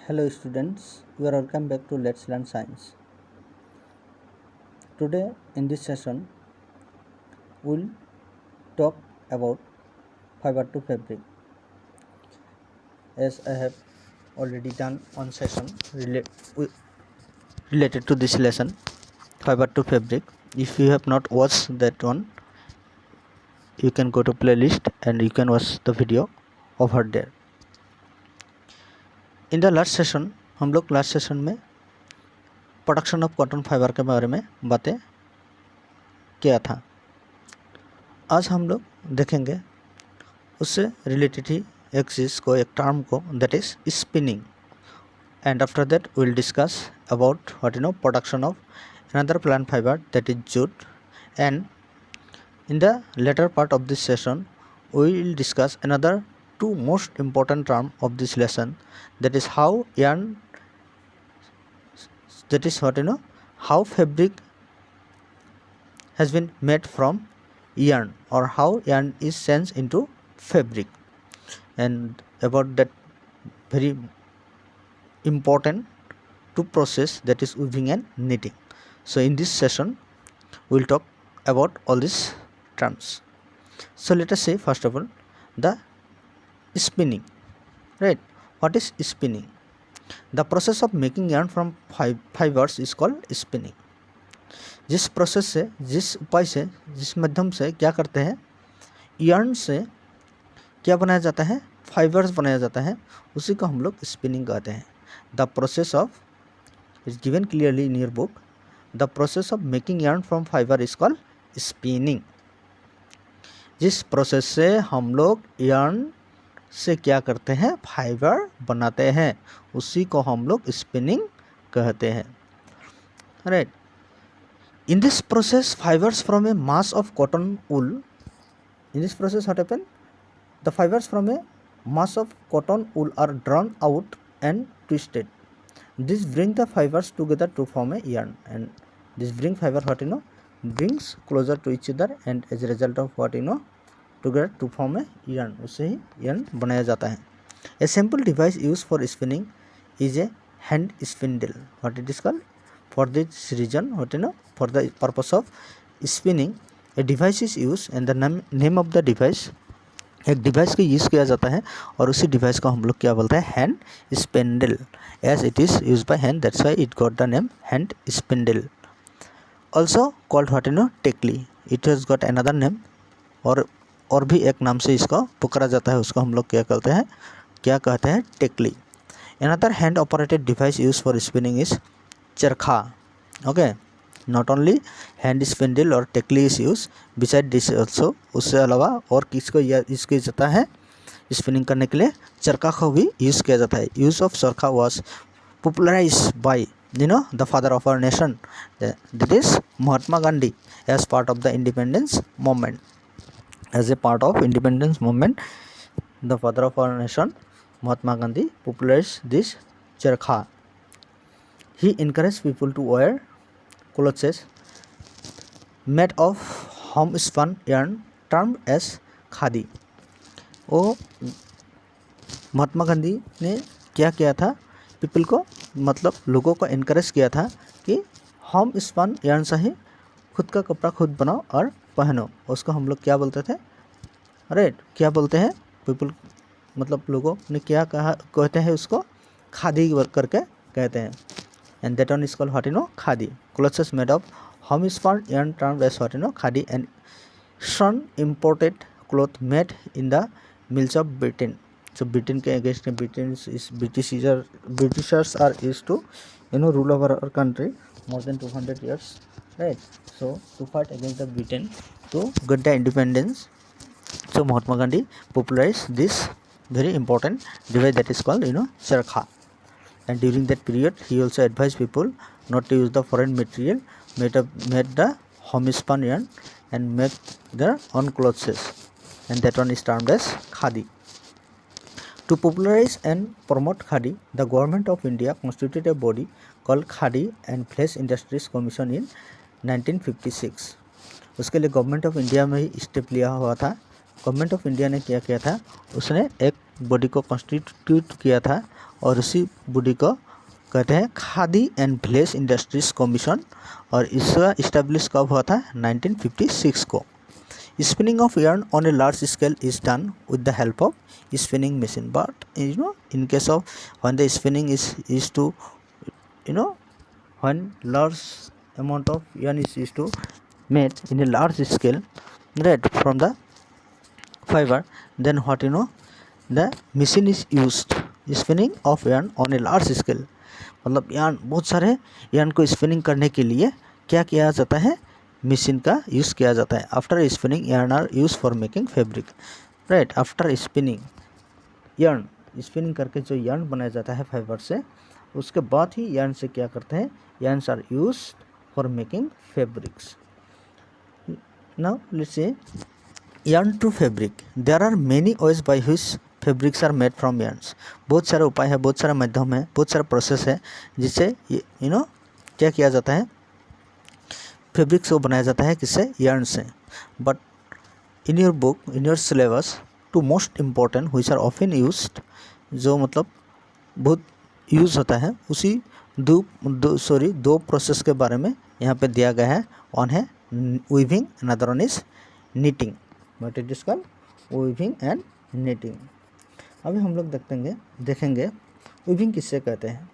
Hello students, you are welcome back to Let's Learn Science. Today in this session we'll talk about fiber to fabric. As I have already done one session related to this lesson, fiber to fabric. If you have not watched that one, you can go to playlist and you can watch the video over there. In the last session हम लोग last session में production of cotton fibre के बारे में बातें किया था। आज हम लोग देखेंगे उससे रिलेटेड ही एक चीज़ को, एक टर्म को, that is spinning, and after that will discuss about production of another plant fibre that is jute, and in the later part of this session we will discuss another two most important term of this lesson, that is how yarn, that is how fabric has been made from yarn, or how yarn is changed into fabric, and about that very important two process, that is weaving and knitting. So in this session we will talk about all these terms. So let us say first of all the spinning, right? What is spinning? The process of making yarn from fibers is called spinning. जिस process से, जिस उपाय से, जिस माध्यम से क्या करते हैं, yarn से क्या बनाया जाता है, फाइबर्स बनाया जाता है, उसी को हम लोग स्पिनिंग कहते हैं. The process of is given clearly in your book. The process of making yarn from fibre is called spinning. जिस प्रोसेस से हम लोग yarn से क्या करते हैं, फाइबर बनाते हैं, उसी को हम लोग स्पिनिंग कहते हैं, right. In this process, fibers from a mass of cotton wool. In this process, what happen? The fibers from a mass of cotton wool are drawn out and twisted. This bring the fibers together to form a yarn, and this bring fiber brings closer to each other, and as a result of together to form a yarn. उससे ही yarn बनाया जाता है. A simple device used for spinning is a hand spindle. What it is called? For this reason, for the purpose of spinning, a device is used, and the name of the device, एक device को use किया जाता है और उसी device को हम लोग क्या बोलते हैं, hand spindle. As it is use by hand, that's why it got the name hand spindle. Also called takli. It has got another name, और भी एक नाम से इसको पुकारा जाता है, उसको हम लोग क्या कहते हैं, takli. Another hand operated device use for spinning is charkha. Okay, not only hand spindle और takli is use, beside this also, उससे अलावा और किसको यूज़ किया जाता है स्पिनिंग करने के लिए, चरखा को भी यूज़ किया जाता है. Use of charkha was popularised by the father of our nation, that is Mahatma Gandhi, as part of the independence movement. As a part of independence movement, the father of our nation, Mahatma Gandhi, popularized this charkha. He encouraged people to wear clothes made of homespun yarn termed as khadi. वो महात्मा गांधी ने क्या किया था, people को, मतलब लोगों को encourage किया था कि होम स्पन यार्न से ही खुद का कपड़ा खुद बनाओ और पहनो. उसको हम लोग क्या बोलते थे, राइट, क्या बोलते हैं, पीपल, मतलब लोगों ने क्या कहा, कहते हैं उसको खादी करके कहते हैं. And that one is called khadi. Clothes made of home spun yarn termed as khadi, and sun imported cloth made in the mills of Britain. So Britain के against, Britishers are used to rule over our country more than 200 years, right? So to fight against the Britain to get the independence, so Mahatma Gandhi popularized this very important device that is called charkha. And during that period he also advised people not to use the foreign material, made the homespun yarn and make their own clothes, and that one is termed as khadi. To popularize and promote khadi, the government of India constituted a body called Khadi and Flesh Industries Commission in 1956. उसके लिए government of India में ही step लिया हुआ था government of India ने क्या किया था, उसने एक बॉडी को कॉन्स्टिट्यूट किया था और उसी बॉडी को कहते हैं khadi and village industries commission, और इसका इस्टेब्लिश कब हुआ था, 1956 को। Spinning of yarn on a large scale is done with the help of spinning machine, but in case of when the spinning is to when large amount of yarn is used to made in a large scale, right, from the fiber, then what the machine is used spinning of yarn on a large scale, मतलब yarn बहुत सारे yarn को spinning करने के लिए क्या किया जाता है, मशीन का यूज़ किया जाता है। After spinning yarn are use for making fabric, right. After spinning yarn, spinning करके जो yarn बनाया जाता है फाइबर से, उसके बाद ही yarn से क्या करते हैं, yarns are use for making fabrics. Now let's say yarn to fabric, there are many ways by which fabrics are made from yarns। बहुत सारे उपाय है, बहुत सारा माध्यम है, बहुत सारा प्रोसेस है जिससे क्या किया जाता है, फैब्रिक्स को बनाया जाता है, किससे, yarn से। But in your book, in your syllabus, two most important which are often used, जो मतलब बहुत यूज़ होता है, उसी दो प्रोसेस के बारे में यहाँ पे दिया गया है। वन है weaving, another one is knitting, but it is called weaving and knitting. अभी हम लोग देखेंगे वीविंग किससे कहते हैं।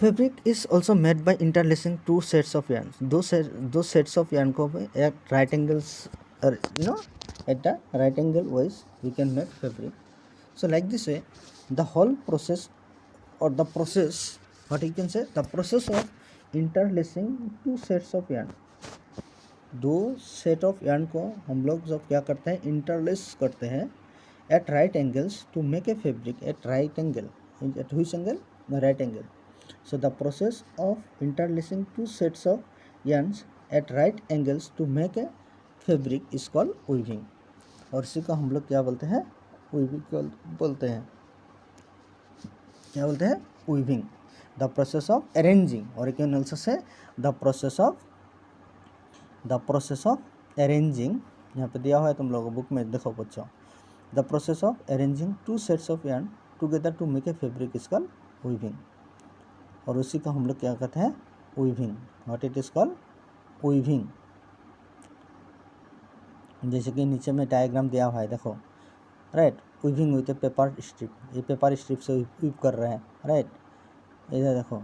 Fabric is also made by interlacing two sets of yarn, दो सेट्स ऑफ yarn को एक right angles at the right angle wise we can make fabric. So like this way the whole process और the process what you can say the process of interlacing two sets of yarn, दो set of yarn को हम लोग जब क्या करते हैं, interlace करते हैं at right angles to make a fabric at right angle, at which angle, the right angle. So the process of interlacing two sets of yarns at right angles to make a fabric is called weaving, और इसी को हम लोग क्या बोलते हैं, weaving बोलते हैं। क्या बोलते हैं, weaving। The process of arranging, और you can also say the process of arranging, यहाँ पे दिया हुआ है तुम लोगों बुक में, देखो बच्चों, the process of arranging two sets of yarn together to make a fabric is called weaving, और उसी को हम लोग क्या कहते हैं, weaving. What it is called, weaving. जैसे कि नीचे में डायग्राम दिया हुआ है, देखो, right, weaving with a paper strip, ये पेपर स्ट्रिप से वीव कर रहे हैं, राइट, इधर देखो,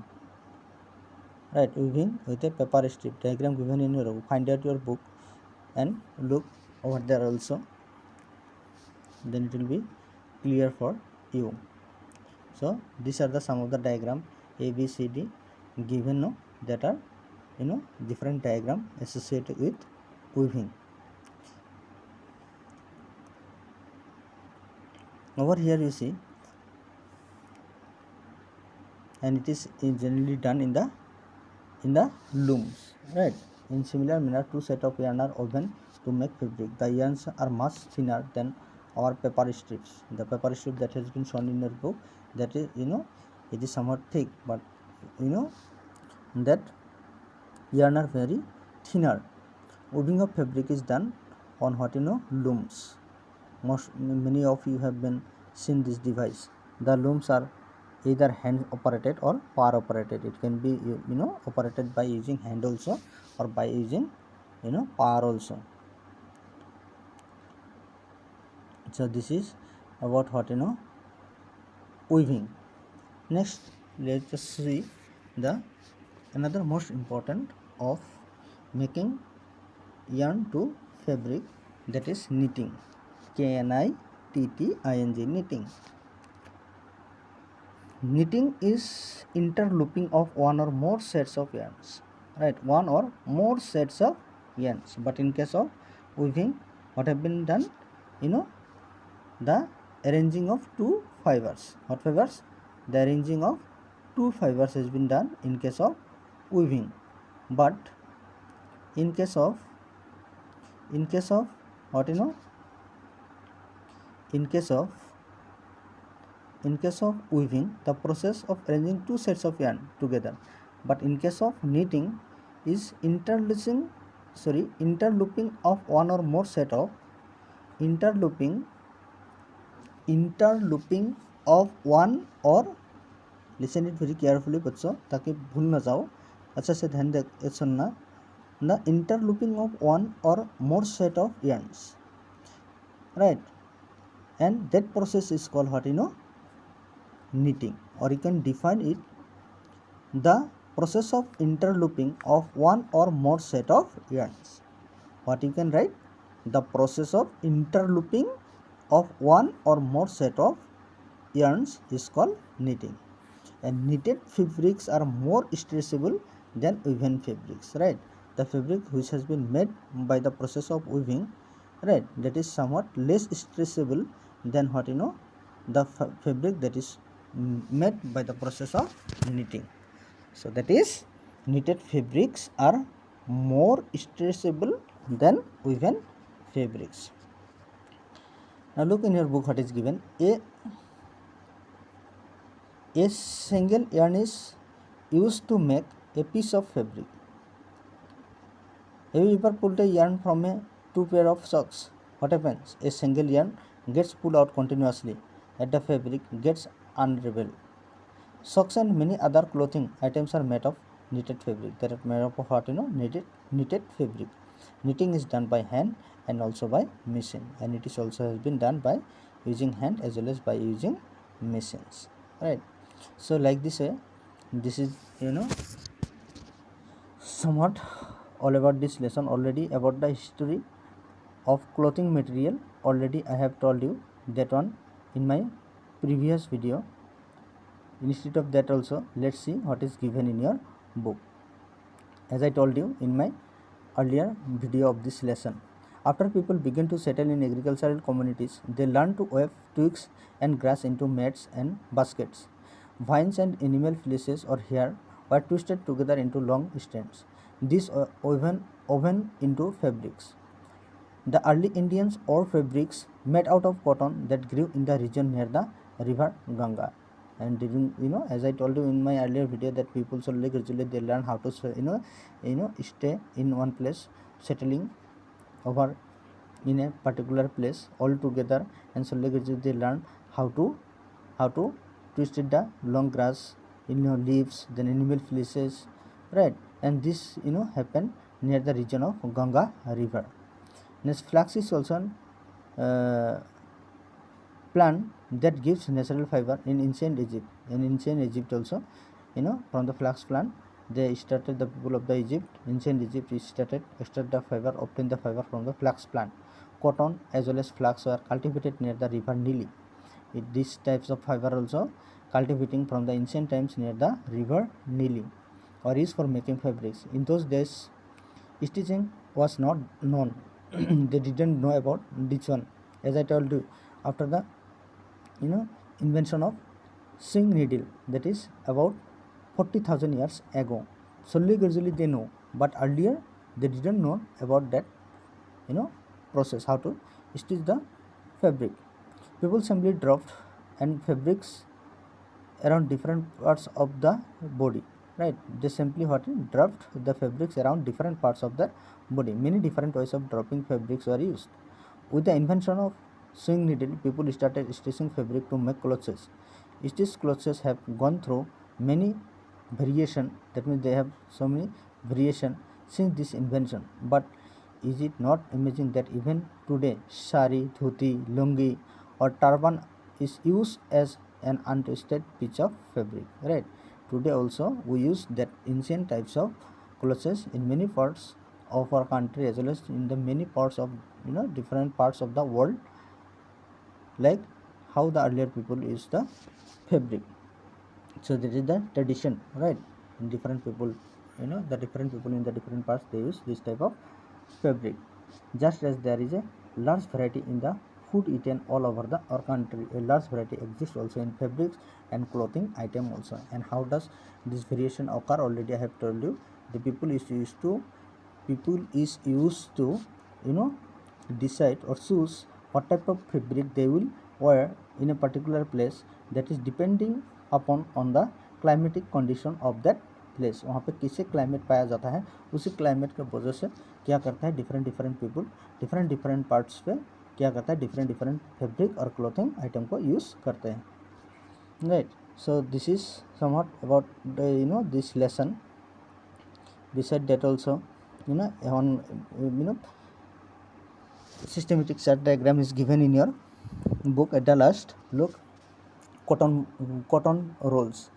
right, weaving with a paper strip, diagram given in your book, find out your book and look over there also, then it will be clear for you. So these are the some of the diagram A, B, C, D given that are different diagram associated with weaving. Over here you see, and it is generally done in the looms, right. In similar manner, two set of yarn are woven to make fabric. The yarns are much thinner than our paper strips. The paper strip that has been shown in your book, that is it is somewhat thick, but that yarn are very thinner. Weaving of fabric is done on what looms. Many of you have been seen this device. The looms are either hand operated or power operated. It can be operated by using hand also, or by using power also. So this is about what weaving. Next, let us see the another most important of making yarn to fabric, that is knitting. KNITTING, knitting. Knitting is interlooping of one or more sets of yarns, right, one or more sets of yarns. But in case of weaving, what have been done, the arranging of two fibers. What fibers? The arranging of two fibers has been done in case of weaving. But in case of what in case of weaving, the process of arranging two sets of yarn together. But in case of knitting is interlacing interlooping of one or more set of interlooping of one or, listen it very carefully बच्चों ताकि भूल ना जाओ, अच्छा से ध्यान दे सुनना, the interlooping of one or more set of yarns, right, and that process is called what, knitting, or you can define it, the process of interlooping of one or more set of yarns. What you can write? The process of interlooping of one or more set of yarns is called knitting. And knitted fabrics are more stretchable than woven fabrics, right? The fabric which has been made by the process of weaving, right, that is somewhat less stretchable than what, the fabric that is made by the process of knitting. So that is, knitted fabrics are more stretchable than woven fabrics. Now look in your book what is given. A single yarn is used to make a piece of fabric. Have you ever pulled a yarn from a two pair of socks? What happens? A single yarn gets pulled out continuously and the fabric gets unraveled. Socks and many other clothing items are made of knitted fabric. They are made of what, knitted fabric. Knitting is done by hand and also by machine, and it is also has been done by using hand as well as by using machines, right? So like this way, this is somewhat all about this lesson. Already about the history of clothing material, already I have told you that one in my previous video. Instead of that also, let's see what is given in your book. As I told you in my earlier video of this lesson, after people began to settle in agricultural communities, they learned to weave twigs and grass into mats and baskets. Vines and animal fleeces or hair were twisted together into long strands. These were woven into fabrics. The early Indians wore fabrics made out of cotton that grew in the region near the river Ganga. And during, as I told you in my earlier video, that people slowly gradually they learn how to stay in one place, settling over in a particular place all together, and slowly gradually they learn how to twist the long grass, leaves, then animal fleeces, right? And this happened near the region of Ganga river. Next, flax is also an plant that gives natural fiber in ancient Egypt. In ancient Egypt also, from the flax plant, they started, the people of the ancient Egypt started extract the fiber, obtain the fiber from the flax plant. Cotton as well as flax were cultivated near the river Nile. These types of fiber also cultivating from the ancient times near the river Nile, or used for making fabrics. In those days, stitching was not known. They didn't know about this one. As I told you, after the invention of sewing needle, that is about 40,000 years ago, slowly gradually they know, but earlier they didn't know about that process, how to stitch the fabric. People simply dropped and fabrics around different parts of the body, right? They simply dropped the fabrics around different parts of the body. Many different ways of dropping fabrics were used. With the invention of sewing needle, people started stitching fabric to make clothes. Stitched clothes have gone through many variation, that means they have so many variation since this invention. But is it not amazing that even today sari, dhoti, lungi or turban is used as an untwisted piece of fabric, right? Today also we use that ancient types of clothes in many parts of our country as well as in the many parts of different parts of the world, like how the earlier people used the fabric. So that is the tradition, right? In different people, the different people in the different parts, they use this type of fabric. Just as there is a large variety in the food eaten all over our country, a large variety exists also in fabrics and clothing item also. And how does this variation occur? Already I have told you, the people is used to decide or choose what type of fabric they will wear in a particular place, that is depending upon on the climatic condition of that place, वहाँ पे किसे climate पाया जाता है, उसी climate के वजह से क्या करता है different different people different parts पे क्या करता है डिफरेंट फैब्रिक और क्लोथिंग आइटम को यूज़ करते हैं, right. So this is somewhat about the this lesson. Beside that also on systematic chart diagram is given in your book at the last. Look, cotton rolls,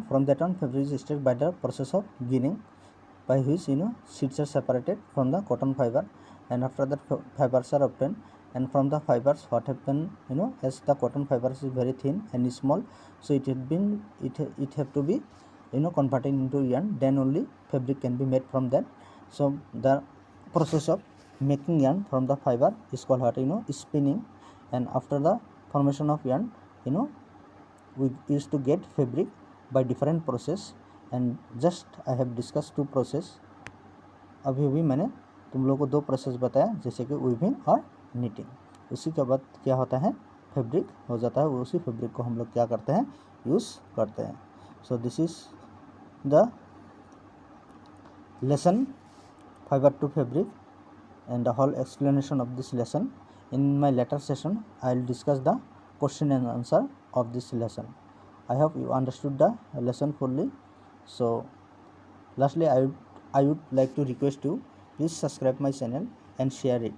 from that on fabric is started by the process of ginning, by which seeds are separated from the cotton fiber, and after that fibers are obtained, and from the fibers what happen, as the cotton fibers is very thin and small, so it have to be converted into yarn, then only fabric can be made from that. So the process of making yarn from the fiber is called what, spinning, and after the formation of yarn, we used to get fabric by different process, and just I have discussed two process. अभी मैंने तुम लोगों को दो process बताया, जैसे कि weaving और नीटिंग. उसी के बाद क्या होता है, फैब्रिक हो जाता है. उसी फैब्रिक को हम लोग क्या करते हैं, यूज़ करते हैं. So this is the lesson fiber to fabric and the whole explanation of this lesson. In my later session I will discuss the question and answer of this lesson. I hope you understood the lesson fully. So lastly I would like to request you, please subscribe my channel and share it.